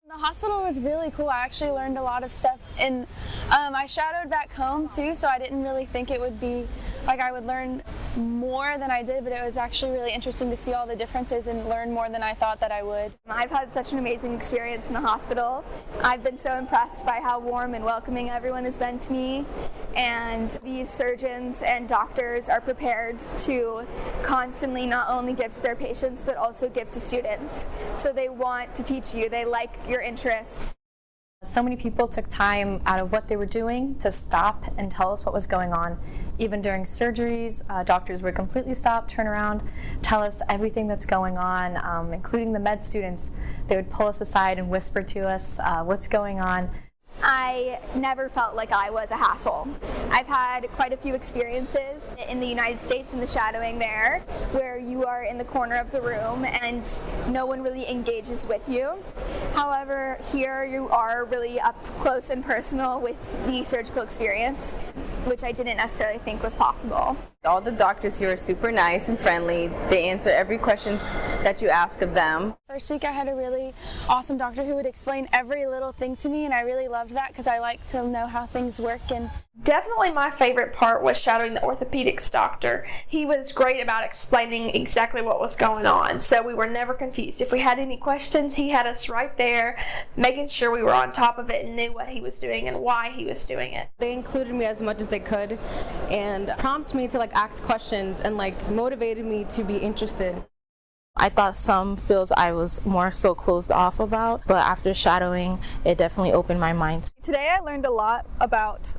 The hospital was really cool. I actually learned a lot of stuff, and I shadowed back home too, so I didn't really think it would be like I would learn more than I did, but it was actually really interesting to see all the differences and learn more than I thought that I would. I've had such an amazing experience in the hospital. I've been so impressed by how warm and welcoming everyone has been to me, and these surgeons and doctors are prepared to constantly not only give to their patients but also give to students. So they want to teach you, they like your interest. So many people took time out of what they were doing to stop and tell us what was going on. Even during surgeries, doctors would completely stop, turn around, tell us everything that's going on, including the med students. They would pull us aside and whisper to us what's going on. I never felt like I was a hassle. I've had quite a few experiences in the United States in the shadowing there, where you are in the corner of the room and no one really engages with you. However, here you are really up close and personal with the surgical experience, which I didn't necessarily think was possible. All the doctors here are super nice and friendly. They answer every question that you ask of them. First week I had a really awesome doctor who would explain every little thing to me, and I really loved that because I like to know how things work. And definitely my favorite part was shadowing the orthopedics doctor. He was great about explaining exactly what was going on, so we were never confused. If we had any questions, he had us right there, making sure we were on top of it and knew what he was doing and why he was doing it. They included me as much as they could and prompted me to ask questions and motivated me to be interested. I thought some fields I was more so closed off about, but after shadowing, it definitely opened my mind. Today I learned a lot about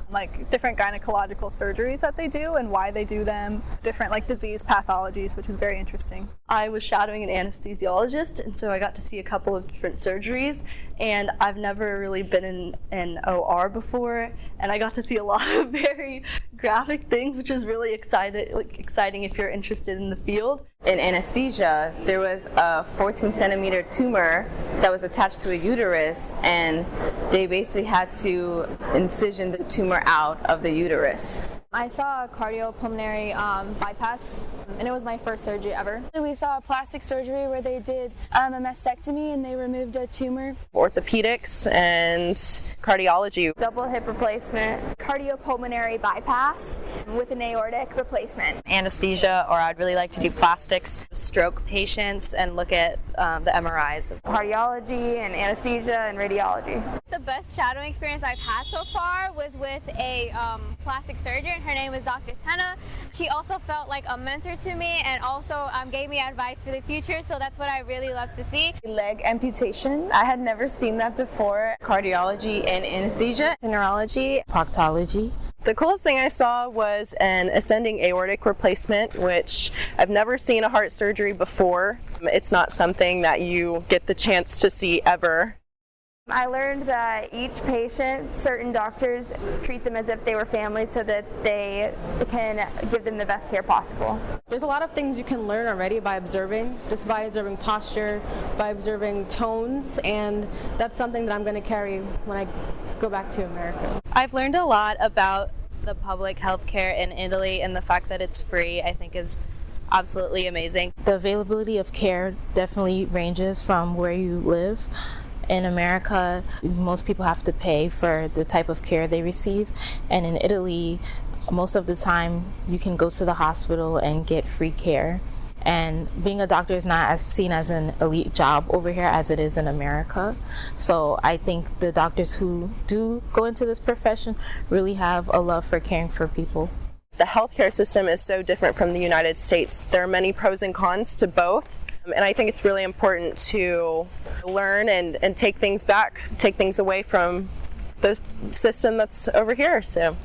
different gynecological surgeries that they do and why they do them, different disease pathologies, which is very interesting. I was shadowing an anesthesiologist, and so I got to see a couple of different surgeries, and I've never really been in an OR before, and I got to see a lot of very graphic things, which is really exciting if you're interested in the field. In anesthesia, there was a 14-centimeter tumor that was attached to a uterus, and they basically had to incision the tumor out of the uterus. I saw a cardiopulmonary bypass, and it was my first surgery ever. We saw a plastic surgery where they did a mastectomy and they removed a tumor. Orthopedics and cardiology. Double hip replacement, cardiopulmonary bypass with an aortic replacement. Anesthesia, or I'd really like to do plastics. Stroke patients and look at the MRIs. Cardiology and anesthesia and radiology. The best shadowing experience I've had so far was with a plastic surgeon. Her name was Dr. Qiana. She also felt like a mentor to me and also gave me advice for the future, so that's what I really love to see. Leg amputation, I had never seen that before. Cardiology and anesthesia. Neurology. Proctology. The coolest thing I saw was an ascending aortic replacement, which I've never seen a heart surgery before. It's not something that you get the chance to see ever. I learned that each patient, certain doctors treat them as if they were family so that they can give them the best care possible. There's a lot of things you can learn already by observing, just by observing posture, by observing tones, and that's something that I'm going to carry when I go back to America. I've learned a lot about the public health care in Italy, and the fact that it's free, I think, is absolutely amazing. The availability of care definitely ranges from where you live. In America, most people have to pay for the type of care they receive, and in Italy, most of the time you can go to the hospital and get free care. And being a doctor is not as seen as an elite job over here as it is in America. So I think the doctors who do go into this profession really have a love for caring for people. The healthcare system is so different from the United States. There are many pros and cons to both. And I think it's really important to learn and take things back, take things away from the system that's over here. So.